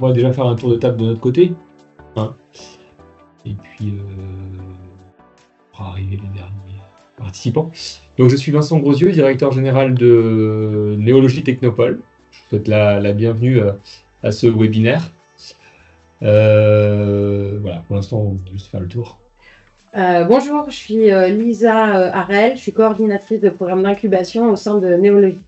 va déjà faire un tour de table de notre côté. Hein. Et puis, pour arriver les derniers participants. Donc, je suis Vincent Grosieux, directeur général de Néologie Technopole. Je vous souhaite la bienvenue à ce webinaire. Voilà, pour l'instant, on va juste faire le tour. Bonjour, je suis Lisa Harel, je suis coordinatrice de programme d'incubation au sein de Néologie.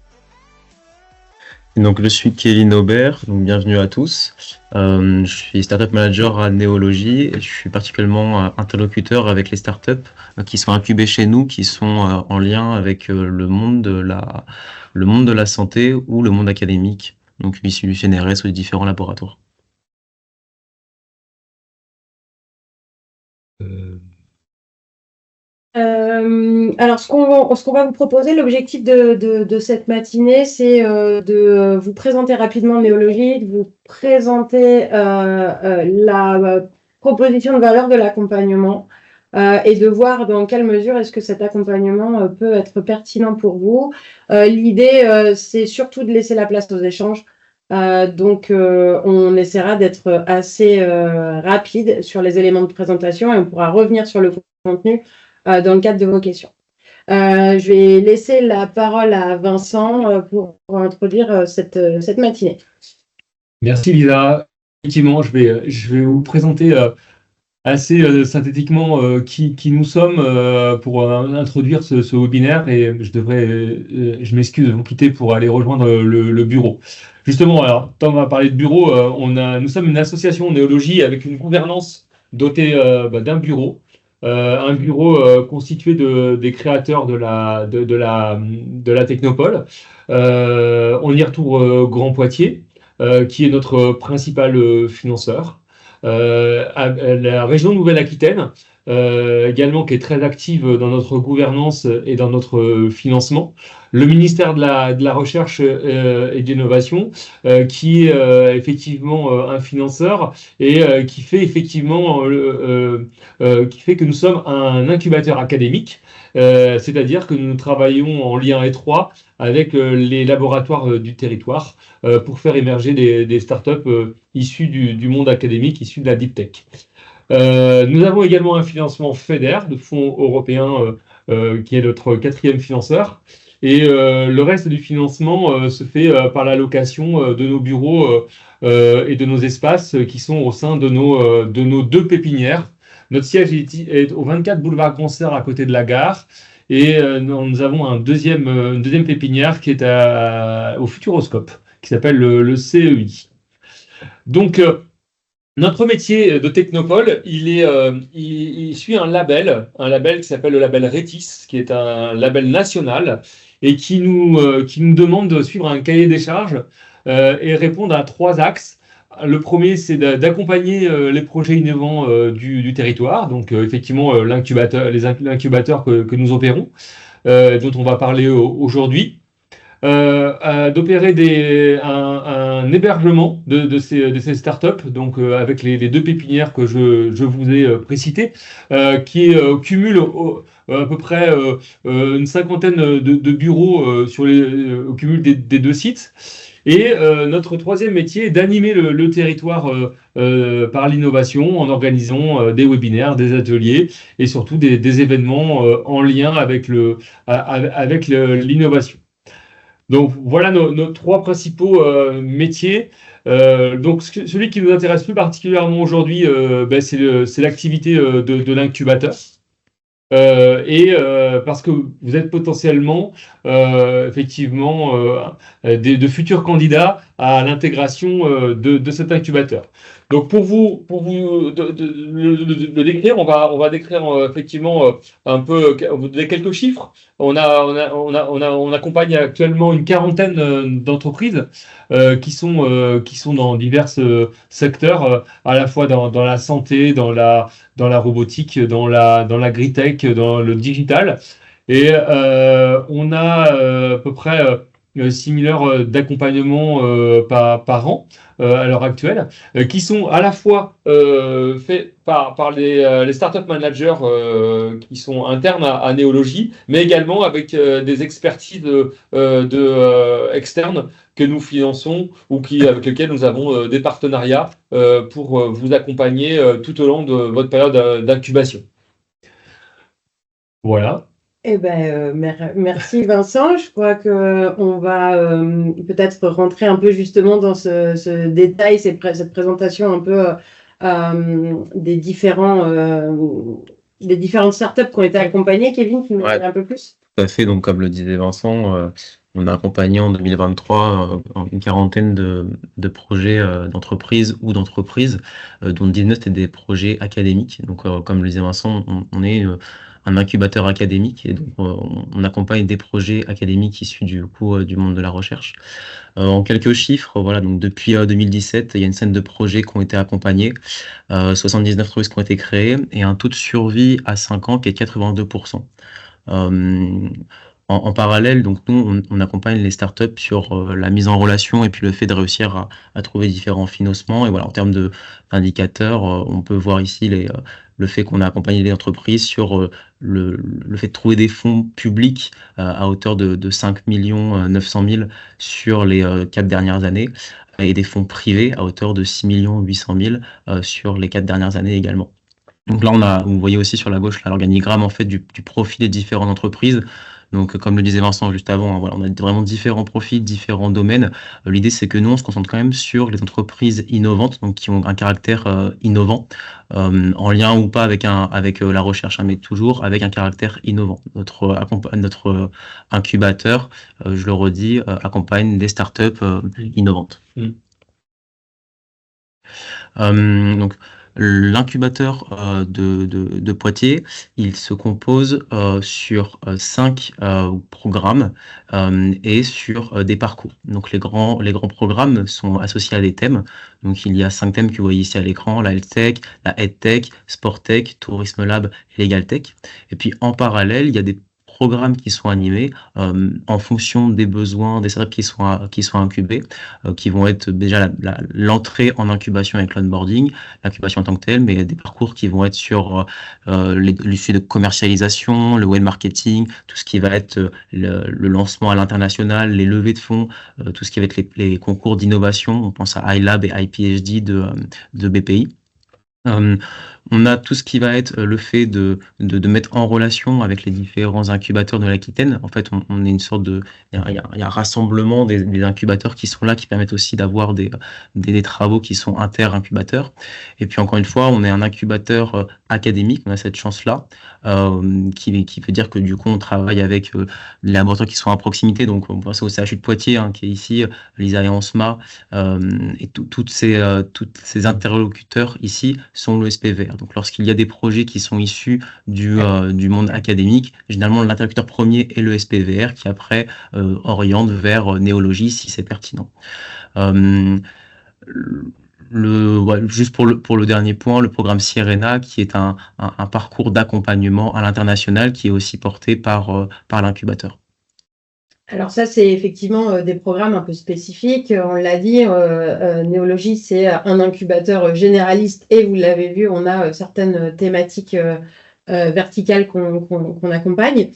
Donc, je suis Kevin Aubert, donc bienvenue à tous. Je suis Startup Manager à Néologie et je suis particulièrement interlocuteur avec les startups qui sont incubées chez nous, qui sont en lien avec le monde de la santé ou le monde académique, donc issus du CNRS ou des différents laboratoires. Alors, ce qu'on va vous proposer, l'objectif de cette matinée, c'est de vous présenter rapidement Néologie, de vous présenter la proposition de valeur de l'accompagnement et de voir dans quelle mesure est-ce que cet accompagnement peut être pertinent pour vous. L'idée, c'est surtout de laisser la place aux échanges. Donc, on essaiera d'être assez rapide sur les éléments de présentation et on pourra revenir sur le contenu dans le cadre de vos questions. Je vais laisser la parole à Vincent pour introduire cette matinée. Merci Lisa. Effectivement, je vais vous présenter assez synthétiquement qui nous sommes pour introduire ce webinaire et je m'excuse de vous quitter pour aller rejoindre le bureau. Justement, alors, tant on va parler de bureau, nous sommes une association Néologie avec une gouvernance dotée d'un bureau. Un bureau constitué des créateurs de la Technopole. On y retrouve Grand Poitiers, qui est notre principal financeur. La région Nouvelle-Aquitaine, également qui est très active dans notre gouvernance et dans notre financement. Le ministère de la Recherche et de l'Innovation, qui est effectivement un financeur et qui fait effectivement qui fait que nous sommes un incubateur académique, c'est-à-dire que nous travaillons en lien étroit avec les laboratoires du territoire pour faire émerger des startups issues du monde académique, issues de la deep tech. Nous avons également un financement FEDER, de fonds européens, qui est notre 4e financeur. Et le reste du financement se fait par l'allocation de nos bureaux et de nos espaces qui sont au sein de nos 2 pépinières. Notre siège est au 24 boulevard Concert à côté de la gare. Et nous avons une deuxième pépinière qui est au Futuroscope, qui s'appelle le CEI. Donc, notre métier de Technopole, il suit un label qui s'appelle le label RETIS, qui est un label national et qui nous demande de suivre un cahier des charges et répondre à 3 axes. Le premier, c'est d'accompagner les projets innovants du territoire, donc effectivement l'incubateur que nous opérons, dont on va parler aujourd'hui. D'opérer un hébergement de ces startups, donc avec les 2 pépinières que je vous ai précitées, qui cumulent à peu près une cinquantaine de bureaux au cumul des 2 sites. Et notre 3e métier est d'animer le territoire par l'innovation en organisant des webinaires, des ateliers et surtout des événements en lien avec l'innovation. Donc voilà nos 3 principaux métiers. Donc celui qui nous intéresse plus particulièrement aujourd'hui, c'est l'activité de l'incubateur. Parce que vous êtes potentiellement effectivement de futurs candidats à l'intégration de cet incubateur. Donc pour vous le décrire, on va décrire effectivement un peu, vous donner quelques chiffres. On accompagne actuellement une quarantaine d'entreprises qui sont dans divers secteurs, à la fois dans la santé, dans la robotique, dans l'agritech, dans le digital. Et on a à peu près similaires d'accompagnement par an à l'heure actuelle, qui sont à la fois faits par les startup managers qui sont internes à Néologie, mais également avec des expertises externes que nous finançons ou avec lesquels nous avons des partenariats pour vous accompagner tout au long de votre période d'incubation. Voilà. Eh ben, merci Vincent. Je crois que on va peut-être rentrer un peu justement dans ce détail, cette présentation un peu des différentes startups qui ont été accompagnées. Kevin, tu nous dirais un peu plus? Tout à fait. Donc, comme le disait Vincent, on a accompagné en 2023 une quarantaine de projets d'entreprises ou d'entreprises, dont 19 étaient des projets académiques. Donc, comme le disait Vincent, on est un incubateur académique et donc on accompagne des projets académiques issus du monde de la recherche. En quelques chiffres, voilà, donc depuis 2017, il y a une scène de projets qui ont été accompagnés, 79 entreprises qui ont été créées et un taux de survie à 5 ans qui est 82%. En parallèle, donc nous, on accompagne les startups sur la mise en relation et puis le fait de réussir à trouver différents financements. Et voilà, en termes d'indicateurs, on peut voir ici le fait qu'on a accompagné les entreprises sur le fait de trouver des fonds publics à hauteur de 5 900 000 sur les 4 dernières années et des fonds privés à hauteur de 6 800 000 sur les 4 dernières années également. Donc là, vous voyez aussi sur la gauche l'organigramme en fait du profil des différentes entreprises. Donc, comme le disait Vincent juste avant, voilà, on a vraiment différents profils, différents domaines. L'idée, c'est que nous, on se concentre quand même sur les entreprises innovantes, donc qui ont un caractère innovant, en lien ou pas avec la recherche, mais toujours avec un caractère innovant. Notre incubateur, je le redis, accompagne des startups innovantes. Donc, l'incubateur de Poitiers, il se compose sur 5 programmes et sur des parcours. Donc les grands programmes sont associés à des thèmes. Donc il y a 5 thèmes que vous voyez ici à l'écran: la health tech, la EdTech, Sport Tech, Tourisme Lab et Legal Tech. Et puis en parallèle, il y a des programmes qui sont animés en fonction des besoins des startups qui sont incubés, qui vont être déjà l'entrée en incubation avec l'onboarding, l'incubation en tant que telle, mais des parcours qui vont être sur l'issue de commercialisation, le web marketing, tout ce qui va être le lancement à l'international, les levées de fonds, tout ce qui va être les concours d'innovation. On pense à iLab et iPhD de BPI. On a tout ce qui va être le fait de mettre en relation avec les différents incubateurs de l'Aquitaine. En fait, on est une sorte il y a un rassemblement des incubateurs qui sont là, qui permettent aussi d'avoir des travaux qui sont inter-incubateurs. Et puis, encore une fois, on est un incubateur académique. On a cette chance-là, qui veut dire que du coup, on travaille avec les laboratoires qui sont à proximité. Donc, on pense au CHU de Poitiers, qui est ici, l'ISA et ANSMA, et toutes ces interlocuteurs ici sont le SPVR. Donc, lorsqu'il y a des projets qui sont issus du monde académique, généralement, l'interlocuteur premier est le SPVR qui, après, oriente vers Néologie si c'est pertinent. Juste pour le dernier point, le programme Sirena, qui est un parcours d'accompagnement à l'international qui est aussi porté par l'incubateur. Alors ça, c'est effectivement des programmes un peu spécifiques. On l'a dit, Néologie, c'est un incubateur généraliste et vous l'avez vu, on a certaines thématiques verticales qu'on accompagne.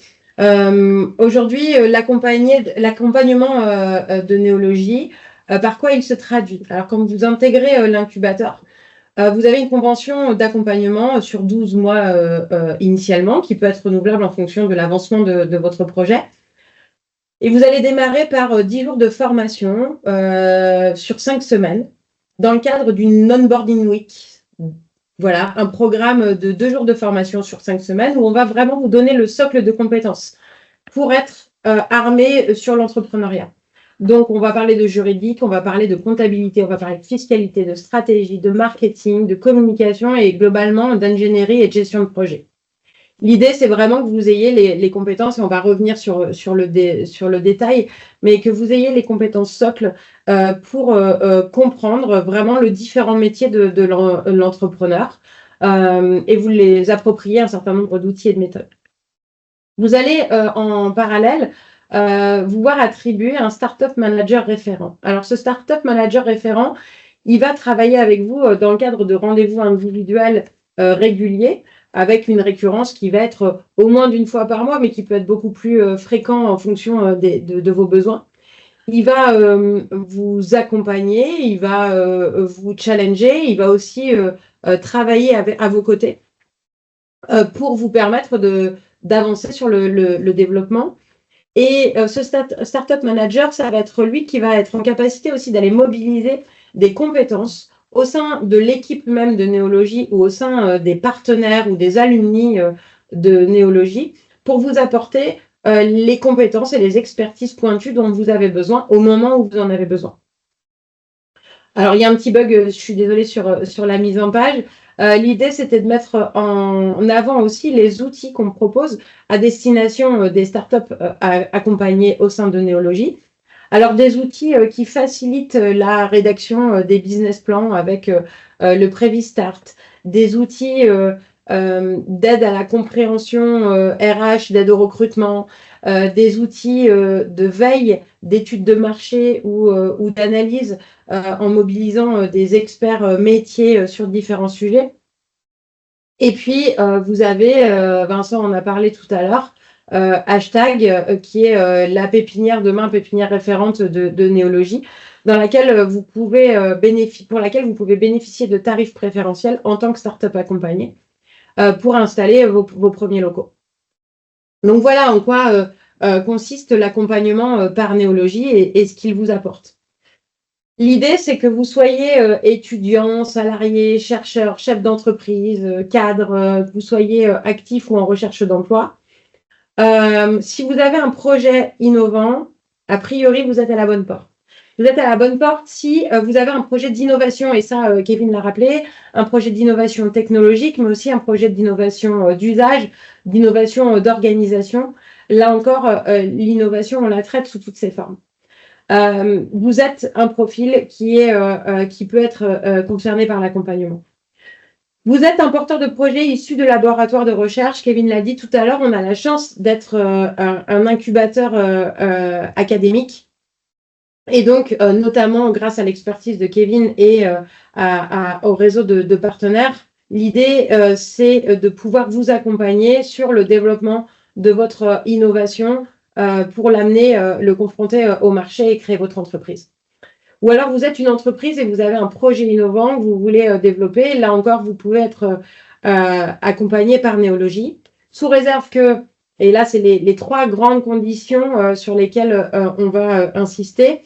Aujourd'hui, l'accompagnement de Néologie, par quoi il se traduit? Alors, quand vous intégrez l'incubateur, vous avez une convention d'accompagnement sur 12 mois initialement, qui peut être renouvelable en fonction de l'avancement de votre projet. Et vous allez démarrer par 10 jours de formation sur 5 semaines dans le cadre d'une onboarding week. Voilà, un programme de 2 jours de formation sur 5 semaines où on va vraiment vous donner le socle de compétences pour être armé sur l'entrepreneuriat. Donc, on va parler de juridique, on va parler de comptabilité, on va parler de fiscalité, de stratégie, de marketing, de communication et globalement d'ingénierie et de gestion de projet. L'idée, c'est vraiment que vous ayez les compétences, et on va revenir sur le détail, mais que vous ayez les compétences socles pour comprendre vraiment le différent métier de l'entrepreneur et vous les approprier un certain nombre d'outils et de méthodes. Vous allez en parallèle vous voir attribuer un Startup Manager référent. Alors, ce Startup Manager référent, il va travailler avec vous dans le cadre de rendez-vous individuels réguliers, avec une récurrence qui va être au moins d'une fois par mois, mais qui peut être beaucoup plus fréquent en fonction de vos besoins. Il va vous accompagner, il va vous challenger, il va aussi travailler à vos côtés pour vous permettre d'avancer sur le développement. Et ce Startup Manager, ça va être lui qui va être en capacité aussi d'aller mobiliser des compétences au sein de l'équipe même de Néologie ou au sein des partenaires ou des alumni de Néologie pour vous apporter les compétences et les expertises pointues dont vous avez besoin au moment où vous en avez besoin. Alors, il y a un petit bug, je suis désolée, sur la mise en page. L'idée, c'était de mettre en avant aussi les outils qu'on propose à destination des startups accompagnées au sein de Néologie. Alors, des outils qui facilitent la rédaction des business plans avec le Prévistart, des outils d'aide à la compréhension RH, d'aide au recrutement, des outils de veille, d'études de marché ou d'analyse en mobilisant des experts métiers sur différents sujets. Et puis, vous avez, Vincent en a parlé tout à l'heure, hashtag qui est la pépinière demain, pépinière référente de Néologie, dans laquelle vous pouvez pour laquelle vous pouvez bénéficier de tarifs préférentiels en tant que start-up accompagnée pour installer vos premiers locaux. Donc voilà en quoi consiste l'accompagnement par Néologie et ce qu'il vous apporte. L'idée, c'est que vous soyez étudiant, salarié, chercheur, chef d'entreprise, cadre, que vous soyez actif ou en recherche d'emploi. Si vous avez un projet innovant, a priori, vous êtes à la bonne porte. Vous êtes à la bonne porte si vous avez un projet d'innovation, et ça, Kevin l'a rappelé, un projet d'innovation technologique, mais aussi un projet d'innovation d'usage, d'innovation d'organisation. Là encore, l'innovation, on la traite sous toutes ses formes. Vous êtes un profil qui peut être concerné par l'accompagnement. Vous êtes un porteur de projet issu de laboratoires de recherche. Kevin l'a dit tout à l'heure, on a la chance d'être un incubateur académique. Et donc, notamment grâce à l'expertise de Kevin et au réseau de partenaires, l'idée, c'est de pouvoir vous accompagner sur le développement de votre innovation pour l'amener, le confronter au marché et créer votre entreprise. Ou alors, vous êtes une entreprise et vous avez un projet innovant que vous voulez développer. Là encore, vous pouvez être accompagné par Néologie, sous réserve que, et là, c'est les trois grandes conditions sur lesquelles on va insister,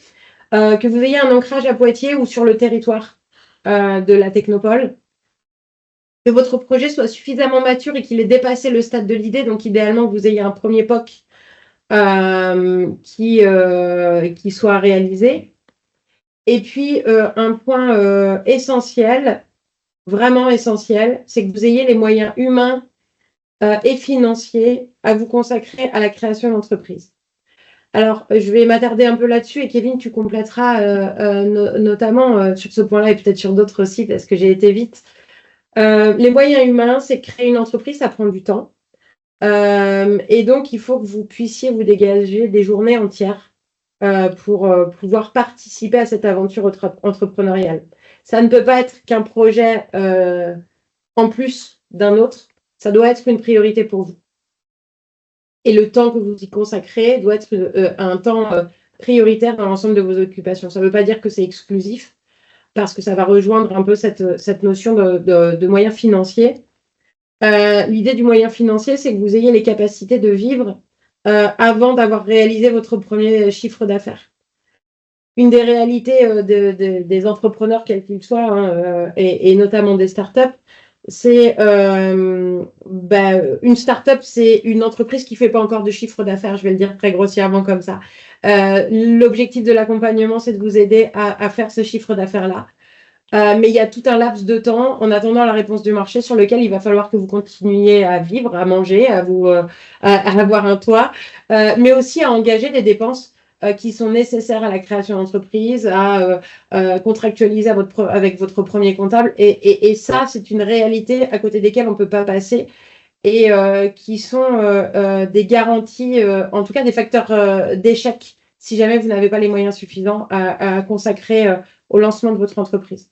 que vous ayez un ancrage à Poitiers ou sur le territoire de la Technopole, que votre projet soit suffisamment mature et qu'il ait dépassé le stade de l'idée, donc idéalement, que vous ayez un premier POC qui soit réalisé. Et puis, un point essentiel, vraiment essentiel, c'est que vous ayez les moyens humains et financiers à vous consacrer à la création d'entreprise. Alors, je vais m'attarder un peu là-dessus et Kevin, tu compléteras notamment sur ce point-là et peut-être sur d'autres sites, parce que j'ai été vite. Les moyens humains, c'est créer une entreprise, ça prend du temps. Et donc, il faut que vous puissiez vous dégager des journées entières pour pouvoir participer à cette aventure entrepreneuriale. Ça ne peut pas être qu'un projet en plus d'un autre, ça doit être une priorité pour vous. Et le temps que vous y consacrez doit être un temps prioritaire dans l'ensemble de vos occupations. Ça ne veut pas dire que c'est exclusif, parce que ça va rejoindre un peu cette notion de moyens financiers. L'idée du moyen financier, c'est que vous ayez les capacités de vivre avant d'avoir réalisé votre premier chiffre d'affaires. Une des réalités des entrepreneurs, quels qu'ils soient, et notamment des startups, c'est une startup, c'est une entreprise qui ne fait pas encore de chiffre d'affaires, je vais le dire très grossièrement comme ça. L'objectif de l'accompagnement, c'est de vous aider à faire ce chiffre d'affaires-là. Mais il y a tout un laps de temps en attendant la réponse du marché sur lequel il va falloir que vous continuiez à vivre, à manger, à avoir un toit, mais aussi à engager des dépenses qui sont nécessaires à la création d'entreprise, à contractualiser avec votre premier comptable. Et ça, c'est une réalité à côté desquelles on ne peut pas passer. et qui sont des garanties, en tout cas des facteurs d'échec si jamais vous n'avez pas les moyens suffisants à consacrer au lancement de votre entreprise.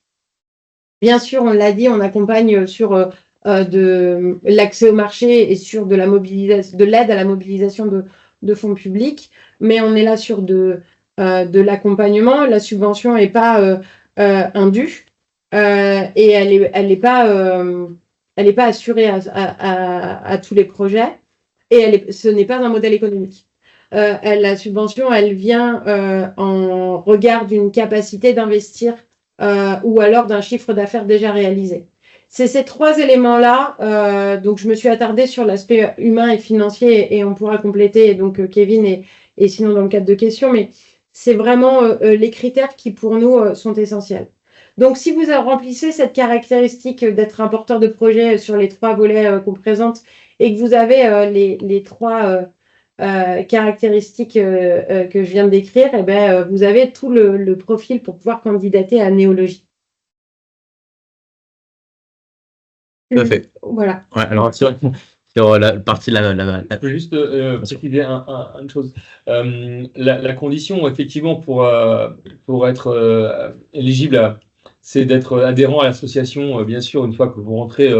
Bien sûr, on l'a dit, on accompagne sur de l'accès au marché et sur de l'aide à la mobilisation de fonds publics, mais on est là sur de l'accompagnement. La subvention n'est pas indue et elle n'est pas assurée à tous les projets et ce n'est pas un modèle économique. La subvention, elle vient en regard d'une capacité d'investir ou alors d'un chiffre d'affaires déjà réalisé. C'est ces trois éléments-là. Donc, je me suis attardée sur l'aspect humain et financier et on pourra compléter, donc Kevin et sinon dans le cadre de questions, mais c'est vraiment les critères qui, pour nous, sont essentiels. Donc, si vous remplissez cette caractéristique d'être un porteur de projet sur les trois volets qu'on présente et que vous avez les trois caractéristiques que je viens de décrire, eh ben, vous avez tout le profil pour pouvoir candidater à Néologie. Tout à fait. Voilà. Ouais, alors sur la partie Je peux juste préciser une chose. La condition, effectivement, pour être éligible, c'est d'être adhérent à l'association, bien sûr, une fois que vous rentrez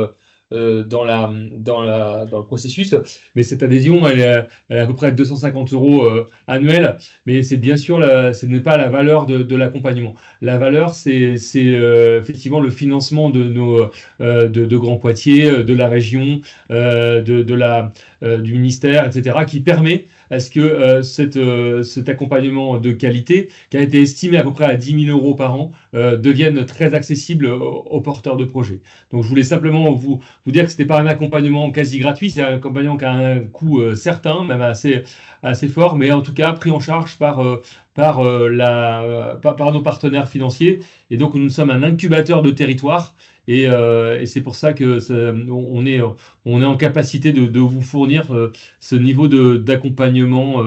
dans le processus. Mais cette adhésion, elle est à peu près 250 € annuels. Mais c'est bien sûr, ce n'est pas la valeur de l'accompagnement. La valeur, c'est effectivement le financement de nos de Grand Poitiers, de la région, du ministère, etc., qui permet à ce que cet accompagnement de qualité, qui a été estimé à peu près à 10 000 € par an, devienne très accessible aux porteurs de projets. Donc, je voulais simplement vous dire que c'était pas un accompagnement quasi gratuit, c'est un accompagnement qui a un coût certain, même assez fort, mais en tout cas pris en charge par nos partenaires financiers. Et donc, nous sommes un incubateur de territoire. Et c'est pour ça que on est en capacité de vous fournir ce niveau d'accompagnement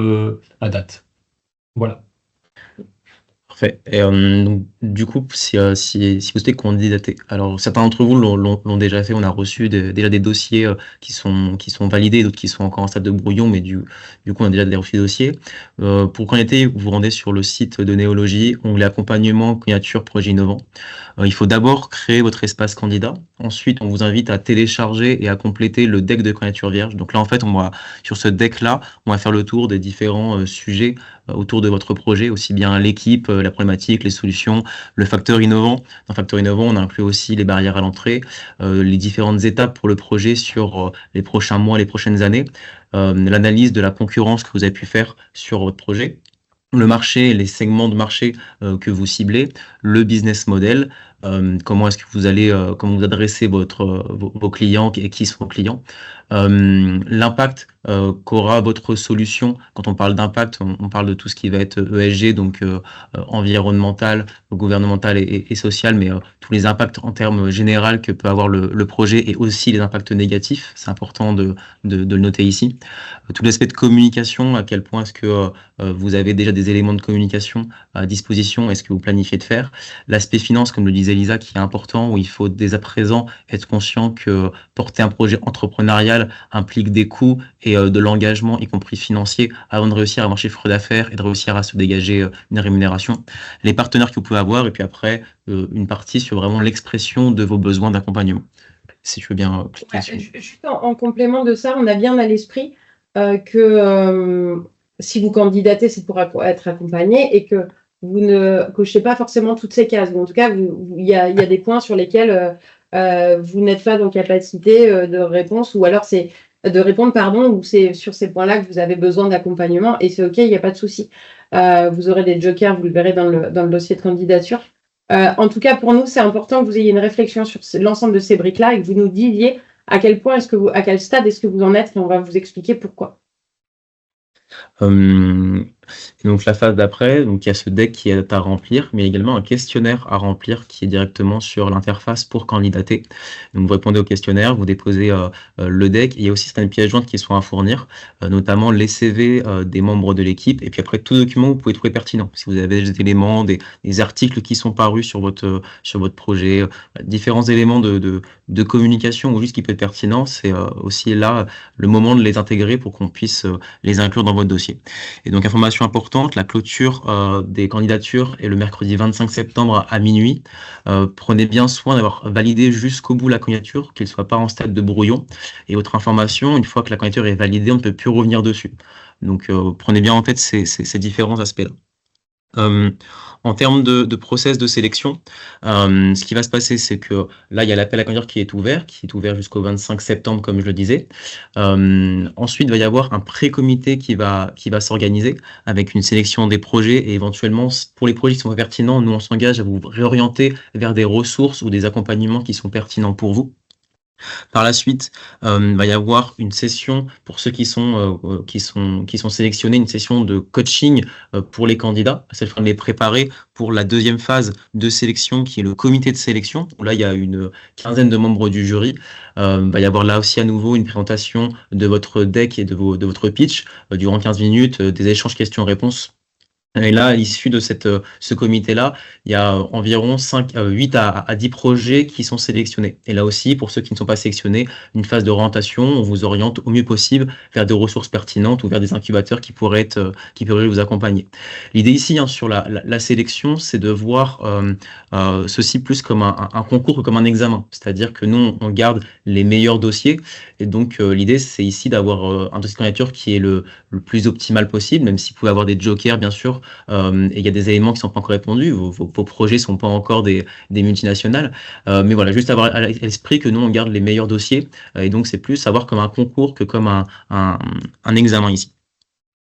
à date. Voilà. Parfait. Et donc, du coup, si vous souhaitez candidater, alors certains d'entre vous l'ont déjà fait. On a reçu déjà des dossiers qui sont validés, d'autres qui sont encore en stade de brouillon, mais du coup, on a déjà reçu des dossiers. Pour candidater, vous vous rendez sur le site de Néologie, onglet accompagnement, candidature, projet innovant. Il faut d'abord créer votre espace candidat. Ensuite, on vous invite à télécharger et à compléter le deck de candidature vierge. Donc là, en fait, sur ce deck-là, on va faire le tour des différents sujets autour de votre projet, aussi bien l'équipe, la problématique, les solutions, le facteur innovant. Dans facteur innovant, on inclut aussi les barrières à l'entrée, les différentes étapes pour le projet sur les prochains mois, les prochaines années, l'analyse de la concurrence que vous avez pu faire sur votre projet, le marché, les segments de marché que vous ciblez, le business model, comment est-ce que vous allez, comment vous adressez vos clients et qui sont vos clients, l'impact qu'aura votre solution. Quand on parle d'impact, on parle de tout ce qui va être ESG, donc environnemental, gouvernemental et social, mais tous les impacts en termes généraux que peut avoir le projet et aussi les impacts négatifs. C'est important de le noter ici. Tout l'aspect de communication, à quel point est-ce que vous avez déjà des éléments de communication à disposition, est-ce que vous planifiez de faire. L'aspect finance, comme le disait Lisa, qui est important, où il faut dès à présent être conscient que porter un projet entrepreneurial implique des coûts et de l'engagement, y compris financier, avant de réussir à avoir un chiffre d'affaires et de réussir à se dégager une rémunération. Les partenaires que vous pouvez avoir, et puis après, une partie sur vraiment l'expression de vos besoins d'accompagnement. Si je veux bien cliquer juste en complément de ça, on a bien à l'esprit que si vous candidatez, c'est pour être accompagné et que vous ne cochez pas forcément toutes ces cases. Ou en tout cas, il y a des points sur lesquels vous n'êtes pas en capacité de réponse, ou alors c'est de répondre, ou c'est sur ces points-là que vous avez besoin d'accompagnement, et c'est OK, il n'y a pas de souci. Vous aurez des jokers, vous le verrez dans le dossier de candidature. En tout cas, pour nous, c'est important que vous ayez une réflexion sur l'ensemble de ces briques-là et que vous nous disiez à quel point à quel stade est-ce que vous en êtes, et on va vous expliquer pourquoi. Et donc la phase d'après, donc il y a ce deck qui est à remplir, mais également un questionnaire à remplir qui est directement sur l'interface pour candidater. Donc vous répondez au questionnaire, vous déposez le deck. Il y a aussi certaines pièces jointes qui sont à fournir, notamment les CV des membres de l'équipe. Et puis après, tout document vous pouvez trouver pertinent. Si vous avez des éléments, des articles qui sont parus sur votre projet, différents éléments de communication ou juste qui peut être pertinent, c'est aussi là le moment de les intégrer pour qu'on puisse les inclure dans votre dossier. Et donc, information importante, la clôture des candidatures est le mercredi 25 septembre à minuit. Prenez bien soin d'avoir validé jusqu'au bout la candidature, qu'il ne soit pas en stade de brouillon. Et autre information, une fois que la candidature est validée, on ne peut plus revenir dessus. Donc, prenez bien en tête ces différents aspects-là. En termes de process de sélection, ce qui va se passer, c'est que là, il y a l'appel à candidature qui est ouvert jusqu'au 25 septembre, comme je le disais. Ensuite, il va y avoir un pré-comité qui va s'organiser avec une sélection des projets et éventuellement, pour les projets qui sont pertinents, nous, on s'engage à vous réorienter vers des ressources ou des accompagnements qui sont pertinents pour vous. Par la suite, il va y avoir une session pour ceux qui sont sélectionnés, une session de coaching pour les candidats. C'est le fait de les préparer pour la deuxième phase de sélection qui est le comité de sélection, où là, il y a une quinzaine de membres du jury. Il va y avoir là aussi à nouveau une présentation de votre deck et de votre pitch durant 15 minutes, des échanges questions-réponses. Et là, à l'issue de ce comité-là, il y a environ 8 à 10 projets qui sont sélectionnés. Et là aussi, pour ceux qui ne sont pas sélectionnés, une phase d'orientation, on vous oriente au mieux possible vers des ressources pertinentes ou vers des incubateurs qui pourraient vous accompagner. L'idée ici, sur la sélection, c'est de voir ceci plus comme un concours que comme un examen. C'est-à-dire que nous, on garde les meilleurs dossiers. Et donc, l'idée, c'est ici d'avoir un dossier de candidature qui est le plus optimal possible, même s'il pouvait avoir des jokers, bien sûr. Et il y a des éléments qui sont pas encore répondus, vos projets sont pas encore des multinationales, mais voilà, juste avoir à l'esprit que nous on garde les meilleurs dossiers, et donc c'est plus savoir comme un concours que comme un examen ici.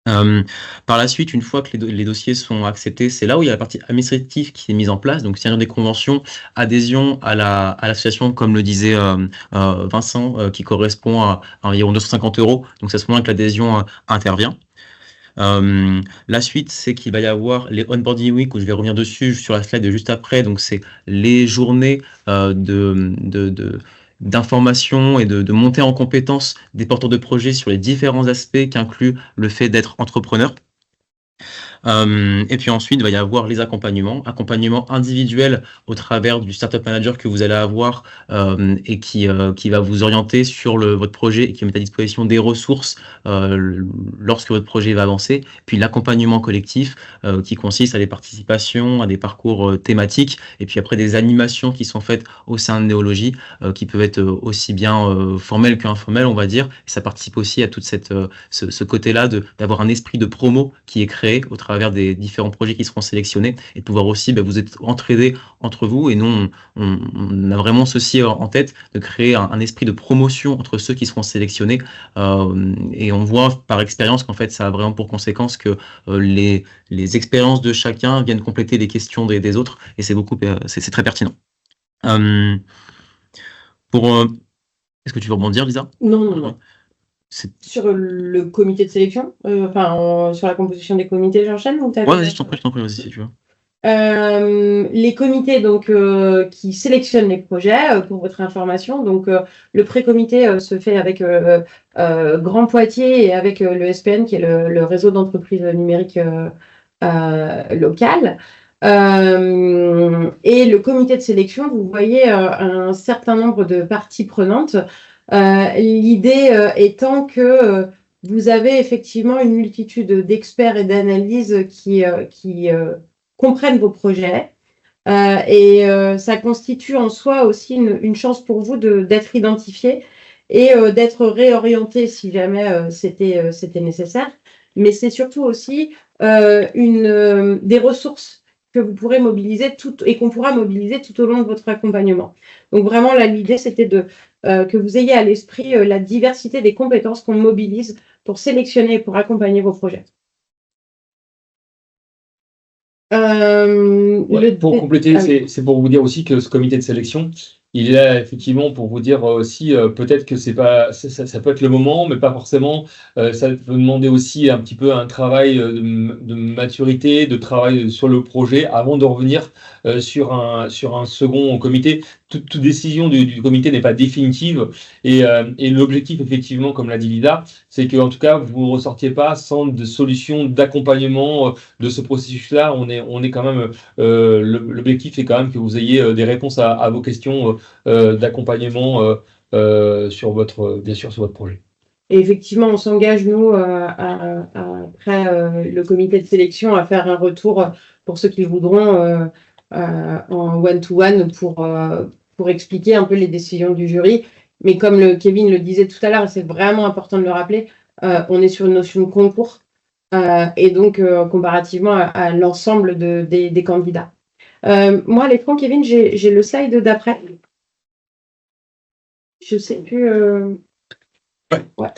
Par la suite, une fois que les dossiers sont acceptés, c'est là où il y a la partie administrative qui est mise en place, donc signer des conventions, adhésion à l'association, comme le disait Vincent, qui correspond à environ 250 €, donc c'est à ce moment-là que l'adhésion intervient. La suite, c'est qu'il va y avoir les onboarding week, où je vais revenir dessus sur la slide de juste après. Donc, c'est les journées d'information et de montée en compétence des porteurs de projets sur les différents aspects qu'inclut le fait d'être entrepreneur. Et puis ensuite, il va y avoir les accompagnements individuels au travers du Startup Manager que vous allez avoir et qui va vous orienter sur votre projet et qui met à disposition des ressources lorsque votre projet va avancer. Puis l'accompagnement collectif qui consiste à des participations, à des parcours thématiques et puis après des animations qui sont faites au sein de Néologie qui peuvent être aussi bien formelles qu'informelles, on va dire. Et ça participe aussi à toute ce côté-là d'avoir un esprit de promo qui est créé au travers des différents projets qui seront sélectionnés et de pouvoir aussi vous être entraidés entre vous. Et nous, on a vraiment ceci en tête, de créer un esprit de promotion entre ceux qui seront sélectionnés. Et on voit par expérience qu'en fait, ça a vraiment pour conséquence que les expériences de chacun viennent compléter les questions des autres. Et c'est très pertinent. Est-ce que tu veux rebondir, Lisa? Non. Sur le comité de sélection, sur la composition des comités, j'enchaîne. Ouais, vas-y, je t'en prie, vas-y si tu veux. Les comités qui sélectionnent les projets, pour votre information, le pré-comité se fait avec Grand Poitiers et avec le SPN qui est le réseau d'entreprises numériques locales. Et le comité de sélection, vous voyez un certain nombre de parties prenantes. L'idée étant que vous avez effectivement une multitude d'experts et d'analyses qui comprennent vos projets et ça constitue en soi aussi une chance pour vous d'être identifié et d'être réorienté si jamais c'était nécessaire. Mais c'est surtout aussi des ressources que vous pourrez mobiliser et qu'on pourra mobiliser tout au long de votre accompagnement. Donc vraiment, là, l'idée, c'était que vous ayez à l'esprit la diversité des compétences qu'on mobilise pour sélectionner et pour accompagner vos projets. Pour compléter, c'est pour vous dire aussi que ce comité de sélection, il est là effectivement pour vous dire aussi peut-être que c'est pas ça peut être le moment, mais pas forcément. Ça peut demander aussi un petit peu un travail de maturité, de travail sur le projet avant de revenir sur un second comité. Toute décision du comité n'est pas définitive et l'objectif effectivement, comme l'a dit Lida, c'est que en tout cas vous ne ressortiez pas sans de solutions d'accompagnement de ce processus-là. On est quand même l'objectif est quand même que vous ayez des réponses à vos questions d'accompagnement sur bien sûr, sur votre projet. Et effectivement, on s'engage, nous, après le comité de sélection, à faire un retour pour ceux qui voudront en one-to-one pour expliquer un peu les décisions du jury. Mais comme Kevin le disait tout à l'heure, et c'est vraiment important de le rappeler, on est sur une notion de concours et donc comparativement à l'ensemble des candidats. Moi, à l'écran, Kevin, j'ai le slide d'après. Je sais plus. Ouais.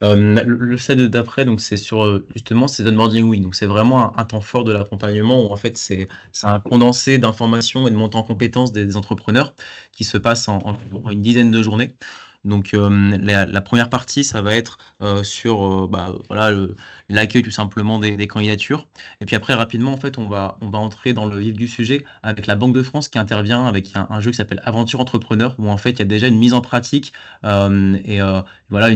Le slide d'après, donc c'est sur justement c'est onboarding week. Donc c'est vraiment un temps fort de l'accompagnement où en fait c'est un condensé d'informations et de montée en compétences des entrepreneurs qui se passe en une dizaine de journées. Donc la première partie, ça va être sur l'accueil tout simplement des candidatures. Et puis après rapidement en fait on va entrer dans le vif du sujet avec la Banque de France qui intervient avec un jeu qui s'appelle Aventure Entrepreneur où en fait il y a déjà une mise en pratique voilà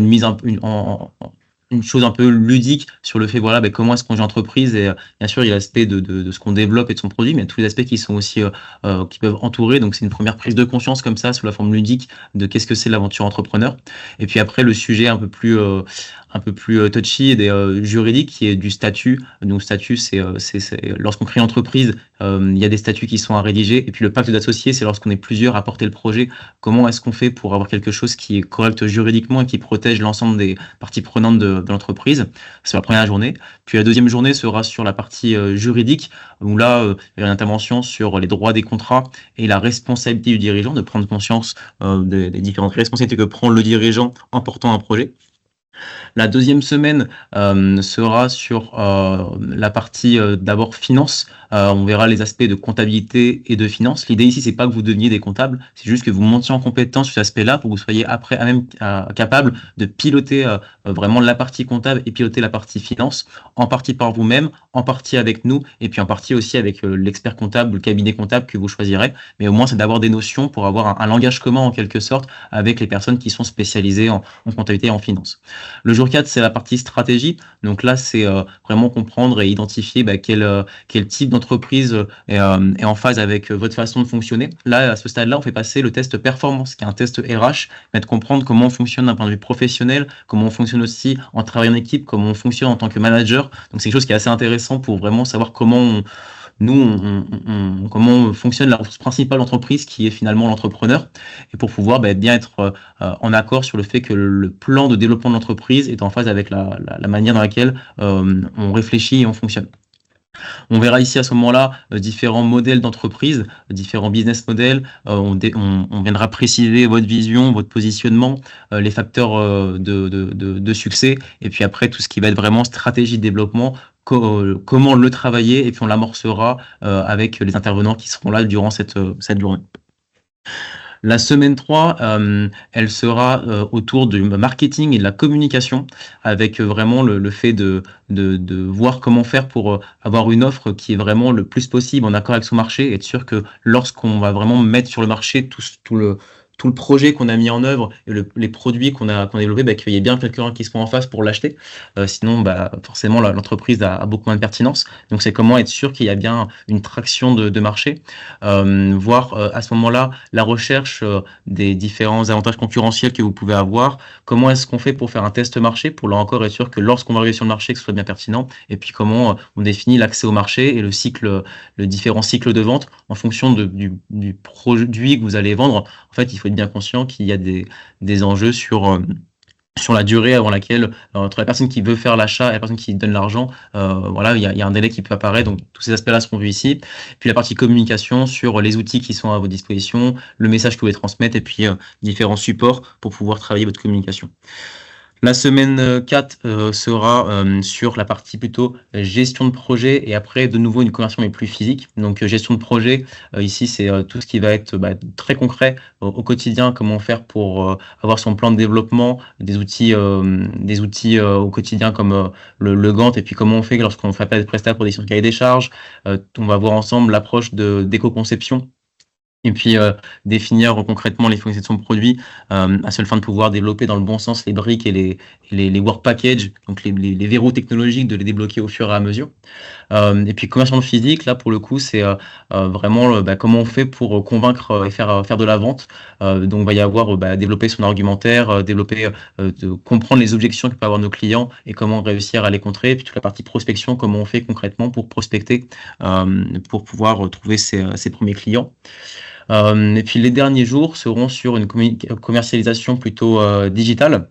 une chose un peu ludique sur le fait comment est-ce qu'on gère entreprise et bien sûr il y a l'aspect de ce qu'on développe et de son produit mais il y a tous les aspects qui sont aussi qui peuvent entourer, donc c'est une première prise de conscience comme ça sous la forme ludique de qu'est-ce que c'est l'aventure entrepreneur. Et puis après le sujet un peu plus touchy et juridique qui est du statut. Donc statut c'est lorsqu'on crée une entreprise, il y a des statuts qui sont à rédiger et puis le pacte d'associés c'est lorsqu'on est plusieurs à porter le projet. Comment est-ce qu'on fait pour avoir quelque chose qui est correct juridiquement et qui protège l'ensemble des parties prenantes de l'entreprise? C'est la première journée. Puis la deuxième journée sera sur la partie juridique, où là, il y a une intervention sur les droits des contrats et la responsabilité du dirigeant, de prendre conscience des différentes responsabilités que prend le dirigeant en portant un projet. La deuxième semaine sera sur la partie d'abord finance. On verra les aspects de comptabilité et de finance. L'idée ici, c'est pas que vous deveniez des comptables, c'est juste que vous montiez en compétence sur cet aspect-là pour que vous soyez après capable de piloter vraiment la partie comptable et piloter la partie finance, en partie par vous-même, en partie avec nous et puis en partie aussi avec l'expert comptable ou le cabinet comptable que vous choisirez. Mais au moins, c'est d'avoir des notions pour avoir un langage commun en quelque sorte avec les personnes qui sont spécialisées en comptabilité et en finance. Le jour 4, c'est la partie stratégie. Donc là, c'est vraiment comprendre et identifier quel type d'entreprise est en phase avec votre façon de fonctionner. Là, à ce stade-là, on fait passer le test performance, qui est un test RH, mais de comprendre comment on fonctionne d'un point de vue professionnel, comment on fonctionne aussi en travail en équipe, comment on fonctionne en tant que manager. Donc c'est quelque chose qui est assez intéressant pour vraiment savoir comment comment fonctionne la ressource principale d'entreprise qui est finalement l'entrepreneur et pour pouvoir bien être en accord sur le fait que le plan de développement de l'entreprise est en phase avec la manière dans laquelle on réfléchit et on fonctionne. On verra ici à ce moment-là différents modèles d'entreprise, différents business models. On viendra préciser votre vision, votre positionnement, les facteurs de succès et puis après tout ce qui va être vraiment stratégie de développement, comment le travailler et puis on l'amorcera avec les intervenants qui seront là durant cette journée. La semaine 3, elle sera autour du marketing et de la communication, avec vraiment le fait de voir comment faire pour avoir une offre qui est vraiment le plus possible en accord avec son marché, et être sûr que lorsqu'on va vraiment mettre sur le marché tout le projet qu'on a mis en œuvre et les produits qu'on a développés, qu'il y ait bien quelqu'un qui soit en face pour l'acheter. Sinon, forcément, l'entreprise a beaucoup moins de pertinence. Donc, c'est comment être sûr qu'il y a bien une traction de marché. Voir à ce moment-là la recherche des différents avantages concurrentiels que vous pouvez avoir. Comment est-ce qu'on fait pour faire un test marché pour là encore être sûr que lorsqu'on va arriver sur le marché, que ce soit bien pertinent. Et puis, comment on définit l'accès au marché et le différent cycle de vente en fonction du produit que vous allez vendre. En fait, il faut être bien conscient qu'il y a des enjeux sur la durée avant laquelle, entre la personne qui veut faire l'achat et la personne qui donne l'argent, il y a un délai qui peut apparaître. Donc, tous ces aspects-là seront vus ici. Puis la partie communication sur les outils qui sont à votre disposition, le message que vous voulez transmettre et puis différents supports pour pouvoir travailler votre communication. La semaine 4 sera sur la partie plutôt gestion de projet et après de nouveau une conversion mais plus physique. Donc gestion de projet, ici c'est tout ce qui va être très concret au quotidien, comment faire pour avoir son plan de développement, des outils au quotidien comme le Gantt et puis comment on fait lorsqu'on fait appel de prestat pour des cahiers des charges. On va voir ensemble l'approche d'éco-conception. Et puis définir concrètement les fonctions de produits à seule fin de pouvoir développer dans le bon sens les briques et les work packages, donc les verrous technologiques, de les débloquer au fur et à mesure. Et puis conversion physique, là pour le coup, c'est vraiment comment on fait pour convaincre et faire de la vente. Donc il va y avoir développer son argumentaire, comprendre les objections que peuvent avoir nos clients et comment réussir à les contrer. Et puis toute la partie prospection, comment on fait concrètement pour prospecter, pour pouvoir trouver ses premiers clients. Et puis les derniers jours seront sur une commercialisation plutôt digitale.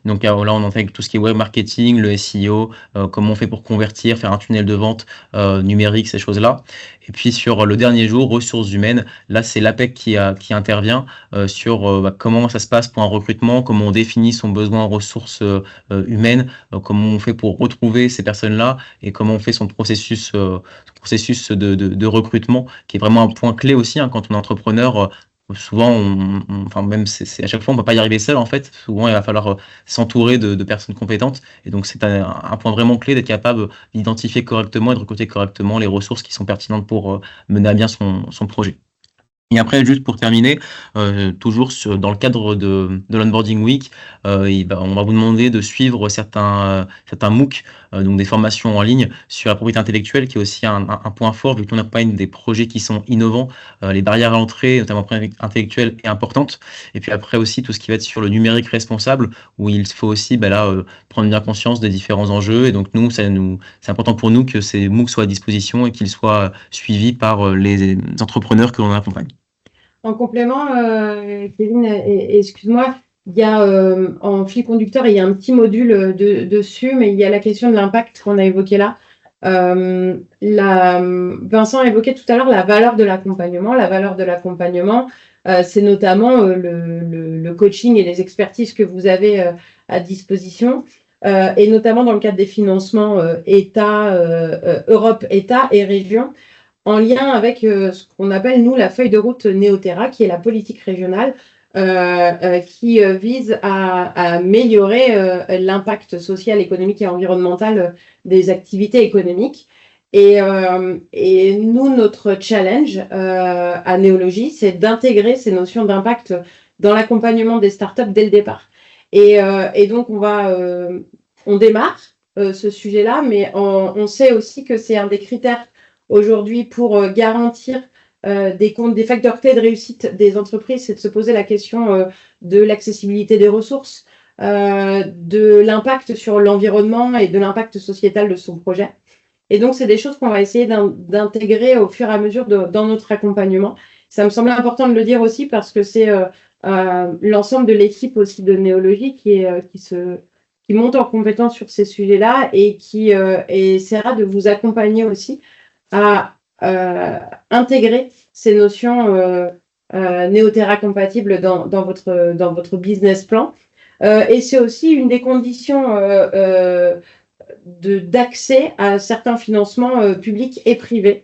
Donc là on intègre tout ce qui est web marketing, le SEO, comment on fait pour convertir, faire un tunnel de vente numérique, ces choses-là. Et puis sur le dernier jour, ressources humaines, là c'est l'APEC qui intervient sur comment ça se passe pour un recrutement, comment on définit son besoin en ressources humaines, comment on fait pour retrouver ces personnes-là et comment on fait son processus de recrutement, qui est vraiment un point clé aussi quand on est entrepreneur. Souvent, enfin même à chaque fois, on ne peut pas y arriver seul en fait. Souvent, il va falloir s'entourer de personnes compétentes. Et donc, c'est un point vraiment clé d'être capable d'identifier correctement et de recruter correctement les ressources qui sont pertinentes pour mener à bien son projet. Et après, juste pour terminer, toujours dans le cadre de l'onboarding week, on va vous demander de suivre certains MOOC, donc des formations en ligne sur la propriété intellectuelle, qui est aussi un point fort, vu qu'on accompagne des projets qui sont innovants. Les barrières à l'entrée, notamment propriété intellectuelle, est importante. Et puis après aussi, tout ce qui va être sur le numérique responsable, où il faut aussi prendre bien conscience des différents enjeux. Et donc c'est important pour nous que ces MOOC soient à disposition et qu'ils soient suivis par les entrepreneurs que l'on accompagne. En complément, Kevin, excuse-moi, il y a en fil conducteur, il y a un petit module dessus, mais il y a la question de l'impact qu'on a évoqué là. Vincent a évoqué tout à l'heure la valeur de l'accompagnement. La valeur de l'accompagnement, c'est notamment le coaching et les expertises que vous avez à disposition, et notamment dans le cadre des financements État, Europe, État et région, en lien avec ce qu'on appelle, nous, la feuille de route Néoterra, qui est la politique régionale, qui vise à améliorer l'impact social, économique et environnemental des activités économiques. Et nous, notre challenge à Néologie, c'est d'intégrer ces notions d'impact dans l'accompagnement des startups dès le départ. Et donc, on démarre ce sujet-là, mais on sait aussi que c'est un des critères aujourd'hui pour garantir des facteurs clés de réussite des entreprises, c'est de se poser la question de l'accessibilité des ressources, de l'impact sur l'environnement et de l'impact sociétal de son projet. Et donc, c'est des choses qu'on va essayer d'intégrer au fur et à mesure dans notre accompagnement. Ça me semblait important de le dire aussi parce que c'est l'ensemble de l'équipe aussi de Néologie qui monte en compétence sur ces sujets-là et qui essaiera de vous accompagner aussi à intégrer ces notions Néoterra compatibles dans votre business plan. Et c'est aussi une des conditions d'accès à certains financements publics et privés.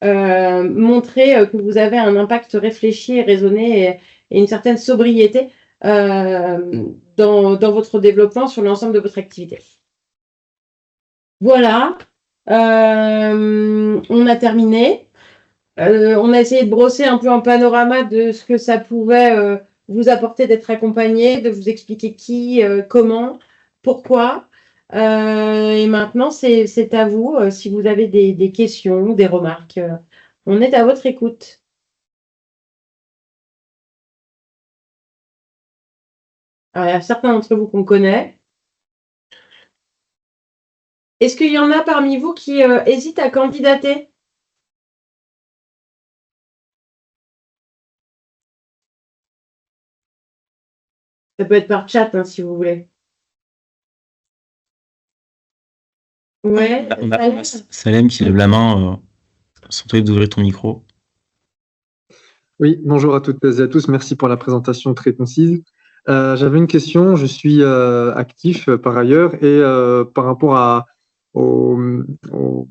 Montrer que vous avez un impact réfléchi et raisonné et une certaine sobriété dans votre développement sur l'ensemble de votre activité. Voilà. On a terminé. On a essayé de brosser un peu un panorama de ce que ça pouvait vous apporter d'être accompagné, de vous expliquer qui, comment, pourquoi. Et maintenant, c'est à vous. Si vous avez des questions, des remarques, on est à votre écoute. Alors, il y a certains d'entre vous qu'on connaît. Est-ce qu'il y en a parmi vous qui hésitent à candidater ? Ça peut être par chat, si vous voulez. Ouais. On a Salem qui lève la main. Sans toi d'ouvrir ton micro. Oui, bonjour à toutes et à tous. Merci pour la présentation très concise. J'avais une question. Je suis actif par ailleurs et par rapport aux,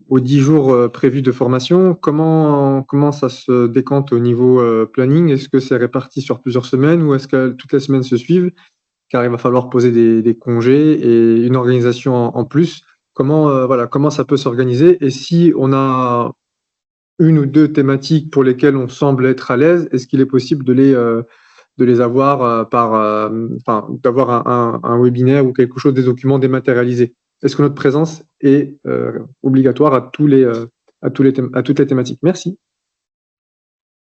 aux 10 jours prévus de formation, comment ça se décante au niveau planning? Est-ce que c'est réparti sur plusieurs semaines ou est-ce que toutes les semaines se suivent? Car il va falloir poser des congés et une organisation en plus. Comment ça peut s'organiser? Et si on a une ou deux thématiques pour lesquelles on semble être à l'aise, est-ce qu'il est possible de les avoir d'avoir un webinaire ou quelque chose, des documents dématérialisés? Est-ce que notre présence est obligatoire à toutes les thématiques? Merci.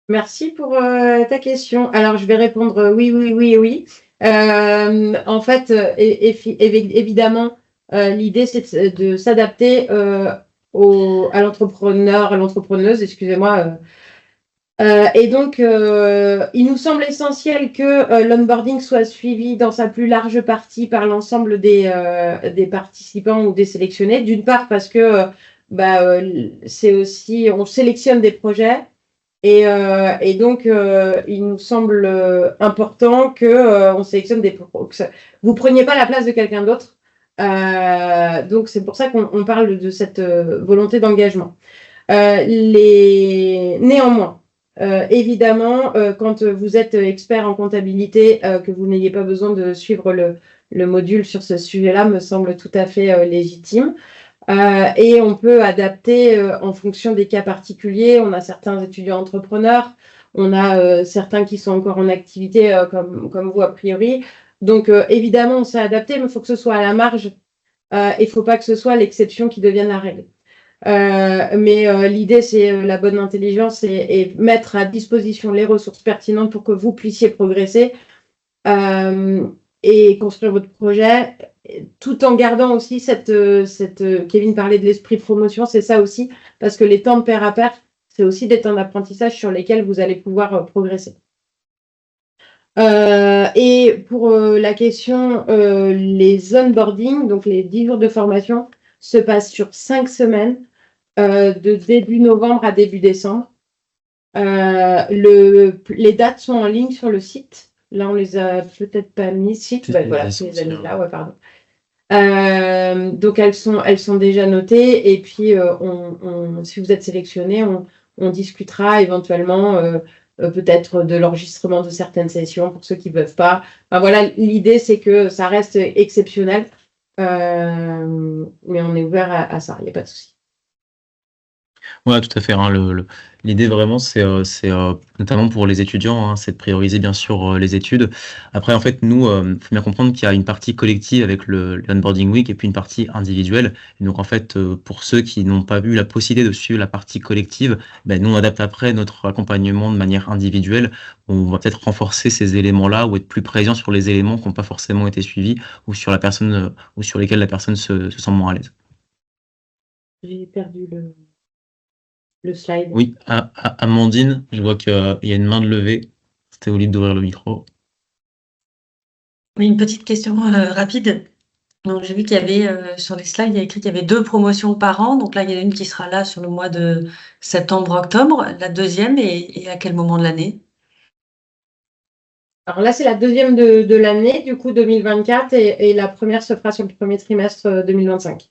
Merci pour ta question. Alors, je vais répondre oui, oui, oui, oui. En fait, évidemment, l'idée, c'est de s'adapter à l'entrepreneur, à l'entrepreneuse, excusez-moi. Et donc, il nous semble essentiel que l'onboarding soit suivi dans sa plus large partie par l'ensemble des participants ou des sélectionnés. D'une part, parce que c'est aussi, on sélectionne des projets. Et donc, il nous semble important que on sélectionne vous preniez pas la place de quelqu'un d'autre. Donc, c'est pour ça qu'on parle de cette volonté d'engagement. Néanmoins, évidemment, quand vous êtes expert en comptabilité, que vous n'ayez pas besoin de suivre le module sur ce sujet-là, me semble tout à fait légitime. Et on peut adapter en fonction des cas particuliers. On a certains étudiants entrepreneurs, on a certains qui sont encore en activité comme vous a priori. Donc évidemment, on s'est adapté, mais il faut que ce soit à la marge. Il ne faut pas que ce soit l'exception qui devienne la règle. Mais l'idée, c'est la bonne intelligence et mettre à disposition les ressources pertinentes pour que vous puissiez progresser et construire votre projet, tout en gardant aussi Kevin parlait de l'esprit de promotion, c'est ça aussi, parce que les temps de pair à pair, c'est aussi des temps d'apprentissage sur lesquels vous allez pouvoir progresser. Et pour la question, les onboarding, donc les 10 jours de formation, se passent sur 5 semaines, de début novembre à début décembre. Les dates sont en ligne sur le site. Là, on les a peut-être pas mis. Site, voilà, on les a mis là, ouais, pardon. Donc elles sont déjà notées et puis si vous êtes sélectionné, on discutera éventuellement peut-être de l'enregistrement de certaines sessions pour ceux qui ne peuvent pas. Enfin, voilà, l'idée c'est que ça reste exceptionnel, mais on est ouvert à ça, il n'y a pas de souci. Ouais, tout à fait. Hein, l'idée vraiment, c'est notamment pour les étudiants, hein, c'est de prioriser bien sûr les études. Après, en fait, nous, faut bien comprendre qu'il y a une partie collective avec le onboarding week et puis une partie individuelle. Et donc, en fait, pour ceux qui n'ont pas eu la possibilité de suivre la partie collective, ben, nous, on adapte après notre accompagnement de manière individuelle. On va peut-être renforcer ces éléments-là ou être plus présent sur les éléments qui n'ont pas forcément été suivis ou sur la personne ou sur lesquels la personne se sent moins à l'aise. J'ai perdu le slide. Oui, Amandine, je vois qu'il y a une main de levée. C'était au libre d'ouvrir le micro. Oui, une petite question rapide. Donc, j'ai vu qu'il y avait sur les slides, il y a écrit qu'il y avait 2 promotions par an. Donc là, il y en a une qui sera là sur le mois de septembre-octobre. La deuxième, et à quel moment de l'année? Alors là, c'est la deuxième de l'année, du coup 2024, et la première se fera sur le premier trimestre 2025.